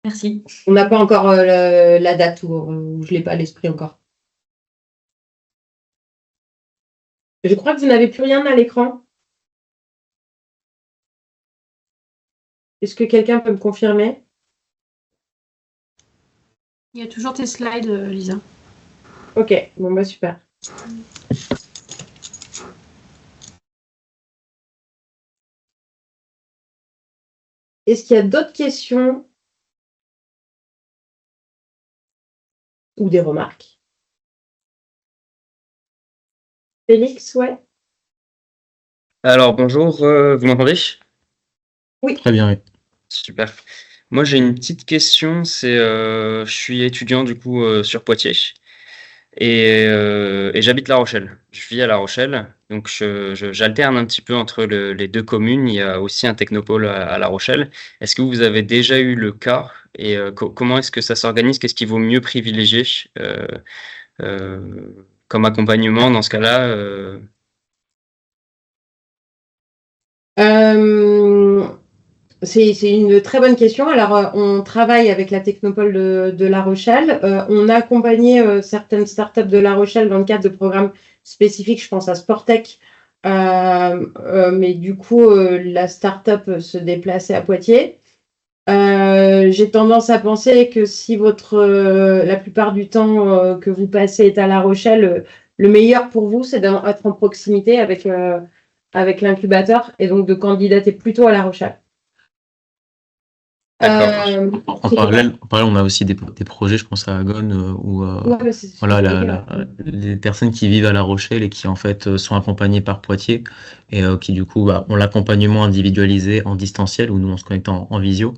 Merci. On n'a pas encore la date, ou je ne l'ai pas à l'esprit encore. Je crois que vous n'avez plus rien à l'écran. Est-ce que quelqu'un peut me confirmer? Il y a toujours tes slides, Lisa. Ok, bon bah super. Est-ce qu'il y a d'autres questions ou des remarques? Félix, ouais. Alors bonjour, vous m'entendez? Oui. Très bien, oui. Super. Moi j'ai une petite question, je suis étudiant du coup sur Poitiers et j'habite La Rochelle. Je vis à La Rochelle, donc j'alterne un petit peu entre les 2 communes. Il y a aussi un technopôle à La Rochelle. Est-ce que vous avez déjà eu le cas et comment est-ce que ça s'organise? Qu'est-ce qu'il vaut mieux privilégier comme accompagnement dans ce cas-là? C'est une très bonne question. Alors, on travaille avec la Technopole de La Rochelle. On a accompagné certaines startups de La Rochelle dans le cadre de programmes spécifiques. Je pense à Sportec. Mais du coup, la startup se déplaçait à Poitiers. J'ai tendance à penser que si la plupart du temps que vous passez est à La Rochelle, le meilleur pour vous, c'est d'être en proximité avec l'incubateur et donc de candidater plutôt à La Rochelle. D'accord. En parallèle, on a aussi des projets, je pense à Agone, où Ouais, c'est ce que voilà, je voulais dire. les personnes qui vivent à La Rochelle et qui en fait sont accompagnées par Poitiers et qui du coup ont l'accompagnement individualisé en distanciel ou nous on se connecte en visio,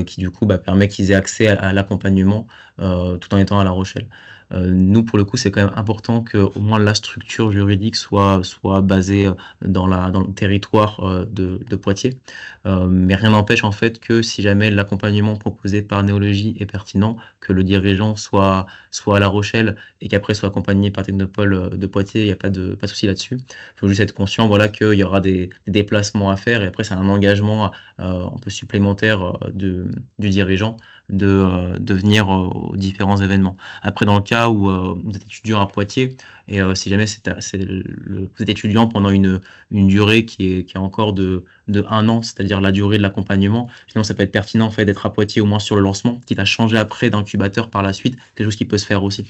qui du coup permet qu'ils aient accès à l'accompagnement tout en étant à La Rochelle. Nous pour le coup c'est quand même important que au moins la structure juridique soit basée dans le territoire de Poitiers, mais rien n'empêche en fait que si jamais l'accompagnement proposé par Néologie est pertinent, que le dirigeant soit à La Rochelle et qu'après soit accompagné par Technopole de Poitiers, il n'y a pas de souci là-dessus. Il faut juste être conscient, voilà, qu'il y aura des déplacements à faire et après c'est un engagement un peu supplémentaire du dirigeant de venir aux différents événements. Après, dans le cas où vous êtes étudiant à Poitiers et si jamais vous êtes étudiant pendant une durée qui est encore de 1 an, c'est-à-dire la durée de l'accompagnement, finalement ça peut être pertinent en fait d'être à Poitiers au moins sur le lancement, quitte à changer après d'incubateur par la suite, quelque chose qui peut se faire aussi.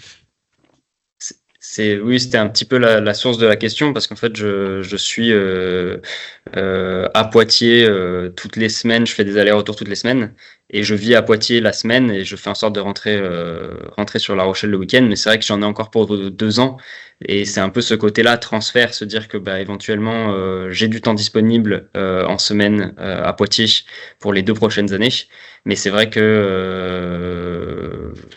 Oui, c'était un petit peu la source de la question parce qu'en fait, je suis à Poitiers toutes les semaines. Je fais des allers-retours toutes les semaines et je vis à Poitiers la semaine et je fais en sorte de rentrer sur La Rochelle le week-end. Mais c'est vrai que j'en ai encore pour 2 ans et c'est un peu ce côté-là, transfert, se dire que éventuellement j'ai du temps disponible en semaine à Poitiers pour les 2 prochaines années. Mais c'est vrai que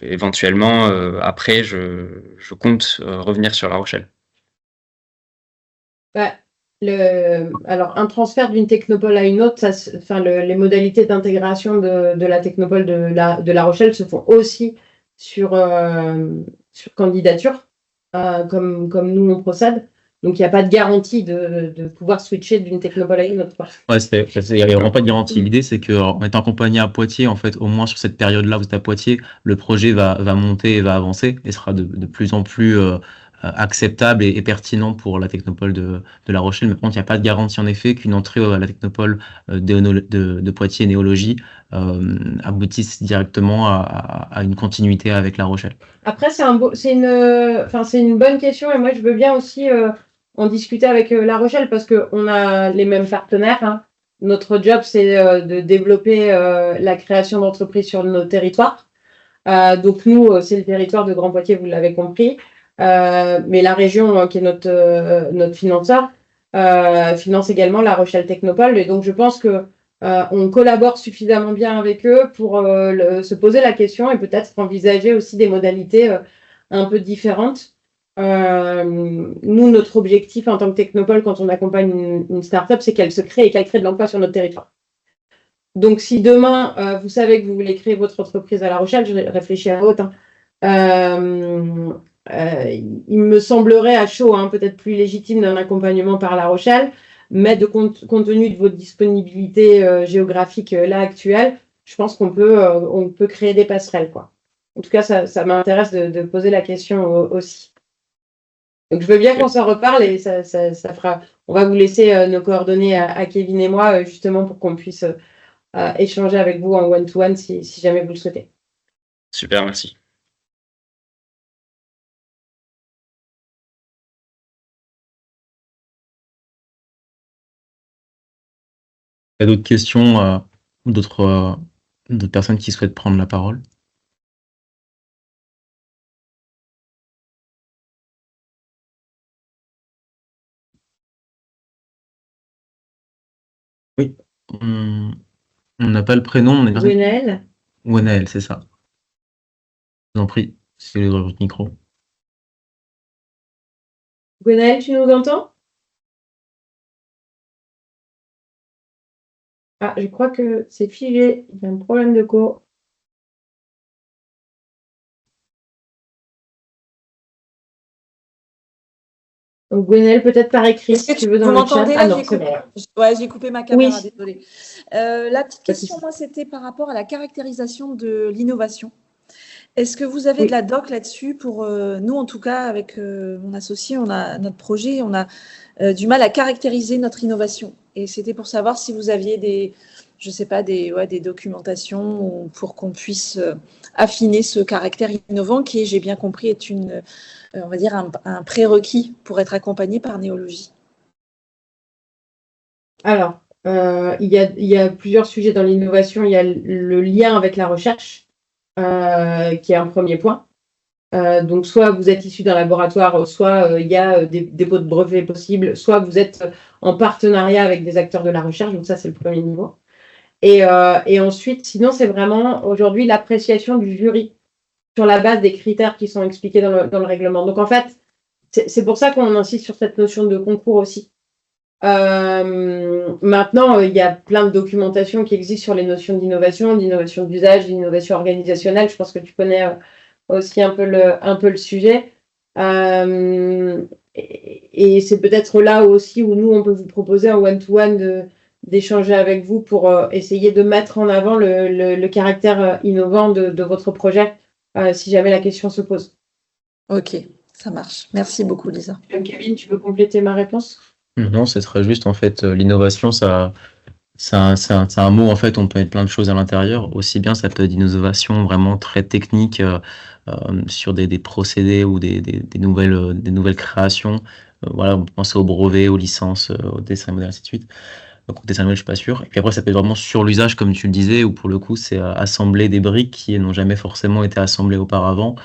éventuellement, après, je compte revenir sur La Rochelle. Bah, alors, un transfert d'une technopole à une autre, les modalités d'intégration de la technopole de La Rochelle se font aussi sur candidature, comme nous on procède. Donc, il n'y a pas de garantie de pouvoir switcher d'une technopole à une autre. Ouais, il n'y a vraiment pas de garantie. L'idée, c'est qu'en étant accompagné à Poitiers, en fait, au moins sur cette période-là, vous êtes à Poitiers, le projet va monter et va avancer et sera de plus en plus acceptable et pertinent pour la technopole de La Rochelle. Mais par contre, il n'y a pas de garantie, en effet, qu'une entrée à la technopole de Poitiers Néologie aboutisse directement à une continuité avec La Rochelle. Après, c'est une bonne question et moi, je veux bien aussi en discuter avec La Rochelle parce qu'on a les mêmes partenaires. Hein. Notre job, c'est de développer la création d'entreprises sur nos territoires. Donc, nous, c'est le territoire de Grand Poitiers, vous l'avez compris. Mais la région, qui est notre financeur, finance également La Rochelle Technopole. Et donc, je pense que on collabore suffisamment bien avec eux pour se poser la question et peut-être envisager aussi des modalités un peu différentes. Nous, notre objectif en tant que Technopole, quand on accompagne une start-up, c'est qu'elle se crée et qu'elle crée de l'emploi sur notre territoire. Donc, si demain, vous savez que vous voulez créer votre entreprise à La Rochelle, je réfléchis à haute, il me semblerait à chaud, peut-être plus légitime d'un accompagnement par La Rochelle, mais compte tenu de votre disponibilité géographique là actuelle, je pense qu'on peut créer des passerelles, quoi. En tout cas, ça m'intéresse de poser la question aussi. Donc, je veux bien qu'on s'en reparle et ça fera. On va vous laisser nos coordonnées à Kevin et moi, justement, pour qu'on puisse échanger avec vous en one-to-one si jamais vous le souhaitez. Super, merci. Il y a d'autres questions ou d'autres personnes qui souhaitent prendre la parole? Oui. On n'a pas le prénom, on est Gwenaël. Gwenaël, c'est ça. Je vous en prie, c'est votre micro. Gwenaël, tu nous entends? Ah, je crois que c'est figé. Il y a un problème de co. Donc, Gwenaëlle, peut-être par écrit, si tu veux, dans Vous le chat. m'entendez Ah là? non, c'est bon. Ouais, j'ai coupé ma caméra, Oui. désolée. La petite Pas de question, souci. moi, c'était par rapport à la caractérisation de l'innovation. Est-ce que vous avez Oui. de la doc là-dessus pour nous, en tout cas, avec mon associé, on a notre projet, on a du mal à caractériser notre innovation. Et c'était pour savoir si vous aviez des, je sais pas, des documentations pour qu'on puisse affiner ce caractère innovant qui, j'ai bien compris, est on va dire, un prérequis pour être accompagné par Néologie. Alors, il y a plusieurs sujets dans l'innovation. Il y a le lien avec la recherche, qui est un premier point. Donc, soit vous êtes issu d'un laboratoire, soit il y a des dépôts de brevets possibles, soit vous êtes en partenariat avec des acteurs de la recherche. Donc, ça, c'est le premier niveau. Et ensuite, sinon, c'est vraiment aujourd'hui l'appréciation du jury sur la base des critères qui sont expliqués dans le règlement. Donc, en fait, c'est pour ça qu'on insiste sur cette notion de concours aussi. Maintenant, il y a plein de documentation qui existent sur les notions d'innovation d'usage, d'innovation organisationnelle. Je pense que tu connais aussi un peu le sujet. Et c'est peut-être là aussi où nous, on peut vous proposer un one-to-one d'échanger avec vous pour essayer de mettre en avant le caractère innovant de votre projet, si jamais la question se pose. Ok, ça marche. Merci beaucoup, Lisa. Kevin, tu peux compléter ma réponse? Non, c'est très juste. En fait, l'innovation, c'est un mot, en fait, on peut mettre plein de choses à l'intérieur. Aussi bien, ça peut être une innovation vraiment très technique sur des procédés ou des nouvelles créations. Voilà, on peut penser aux brevets, aux licences, aux dessins modèles, ainsi de suite. Donc, au dessin animé, je suis pas sûr. Et puis après, ça peut être vraiment sur l'usage, comme tu le disais, où pour le coup, c'est assembler des briques qui n'ont jamais forcément été assemblées auparavant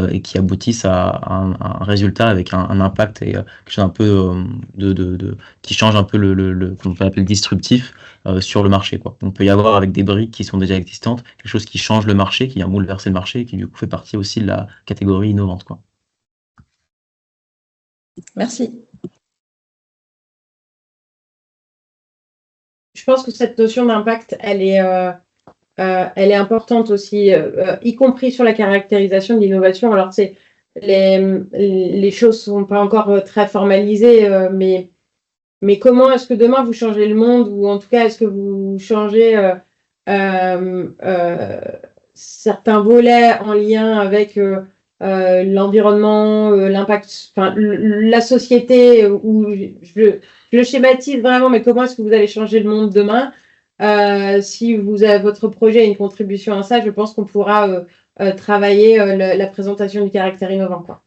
et qui aboutissent à un résultat avec un impact et quelque chose un peu qui change un peu qu'on peut appeler disruptif sur le marché, quoi. On peut y avoir avec des briques qui sont déjà existantes, quelque chose qui change le marché, qui vient bouleverser le marché et qui du coup fait partie aussi de la catégorie innovante, quoi. Merci. Je pense que cette notion d'impact, elle est importante aussi, y compris sur la caractérisation de l'innovation. Alors, les choses sont pas encore très formalisées, mais comment est-ce que demain vous changez le monde, ou en tout cas, est-ce que vous changez certains volets en lien avec l'environnement, l'impact, enfin, la société, où je le schématise vraiment, mais comment est-ce que vous allez changer le monde demain? Si votre projet a une contribution à ça, je pense qu'on pourra travailler la présentation du caractère innovant, quoi.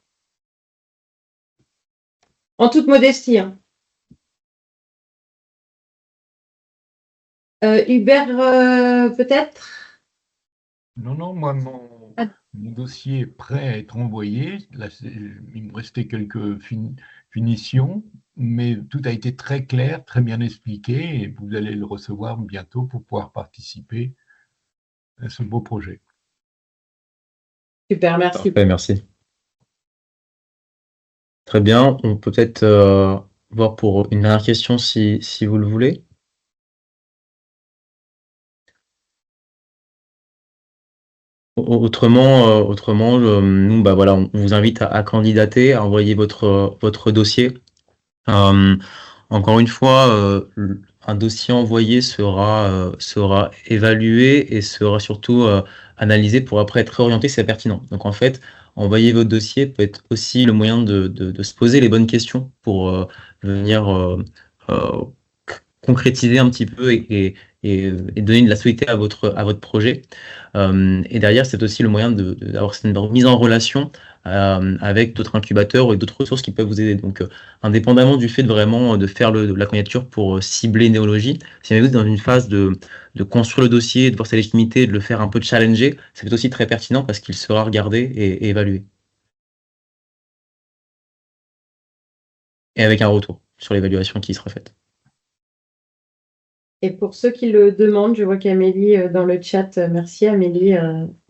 En toute modestie, hein. Hubert, peut-être? Non, moi, mon dossier est prêt à être envoyé. Là, il me restait quelques finitions, mais tout a été très clair, très bien expliqué, et vous allez le recevoir bientôt pour pouvoir participer à ce beau projet. Super, merci. Parfait, merci. Très bien, on peut peut-être voir pour une dernière question si vous le voulez. Autrement, nous, bah voilà, on vous invite à candidater, à envoyer votre dossier. Encore une fois, un dossier envoyé sera évalué et sera surtout analysé pour après être réorienté si c'est pertinent. Donc en fait, envoyer votre dossier peut être aussi le moyen de se poser les bonnes questions pour venir euh, concrétiser un petit peu et donner de la solidité à votre projet. Et derrière, c'est aussi le moyen d'avoir cette mise en relation avec d'autres incubateurs et d'autres ressources qui peuvent vous aider. Donc, indépendamment du fait de vraiment de faire la candidature pour cibler Néologie, si vous êtes dans une phase de construire le dossier, de voir sa légitimité, de le faire un peu challenger, ça peut être aussi très pertinent parce qu'il sera regardé et évalué. Et avec un retour sur l'évaluation qui sera faite. Et pour ceux qui le demandent, je vois qu'Amélie dans le chat, merci Amélie,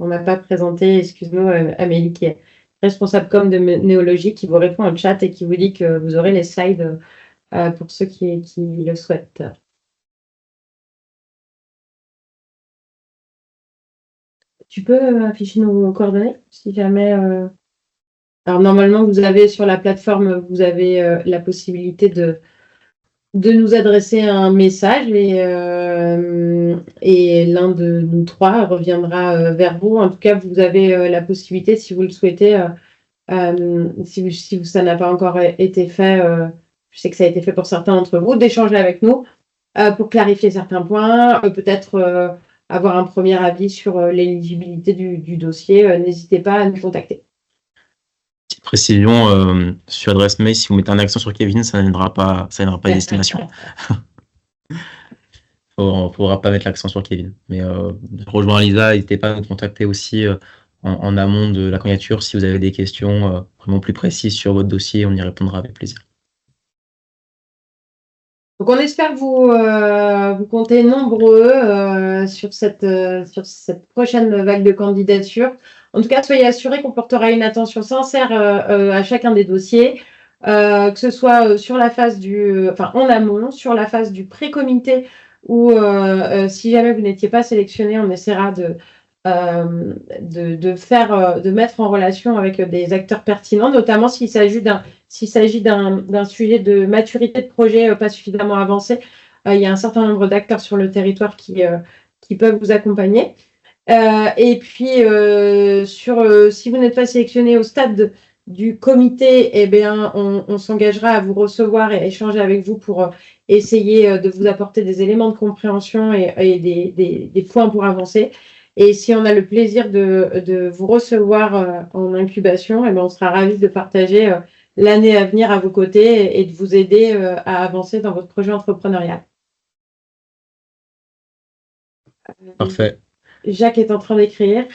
on n'a pas présenté, excuse-nous, Amélie qui est responsable com de Néologie, qui vous répond en chat et qui vous dit que vous aurez les slides pour ceux qui le souhaitent. Tu peux afficher nos coordonnées si jamais Alors normalement, vous avez sur la plateforme, vous avez la possibilité de nous adresser un message et l'un de nous trois reviendra vers vous. En tout cas, vous avez la possibilité, si vous le souhaitez, si ça n'a pas encore été fait, je sais que ça a été fait pour certains d'entre vous, d'échanger avec nous pour clarifier certains points, peut-être avoir un premier avis sur l'éligibilité du dossier. N'hésitez pas à nous contacter. Petite précision sur adresse mail, si vous mettez un accent sur Kevin, ça n'aidera pas les estimations. On ne pourra pas mettre l'accent sur Kevin. Mais rejoins Lisa, n'hésitez pas à nous contacter aussi en amont de la candidature si vous avez des questions vraiment plus précises sur votre dossier, on y répondra avec plaisir. Donc on espère vous compter nombreux sur cette prochaine vague de candidatures. En tout cas, soyez assurés qu'on portera une attention sincère à chacun des dossiers, que ce soit sur la phase en amont, sur la phase du pré-comité, ou si jamais vous n'étiez pas sélectionné, on essaiera de mettre en relation avec des acteurs pertinents, notamment s'il s'agit d'un sujet de maturité de projet pas suffisamment avancé. Il y a un certain nombre d'acteurs sur le territoire qui peuvent vous accompagner. Et puis, si vous n'êtes pas sélectionné au stade du comité, eh bien, on s'engagera à vous recevoir et échanger avec vous pour essayer de vous apporter des éléments de compréhension et des points pour avancer. Et si on a le plaisir de vous recevoir en incubation, eh bien, on sera ravis de partager l'année à venir à vos côtés et de vous aider à avancer dans votre projet entrepreneurial. Parfait. Jacques est en train d'écrire.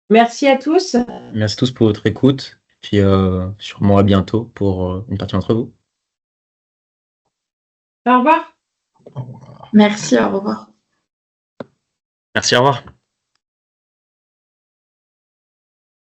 Merci à tous. Merci à tous pour votre écoute. Puis sûrement à bientôt pour une partie d'entre vous. Au revoir. Au revoir. Merci, au revoir. Merci, au revoir.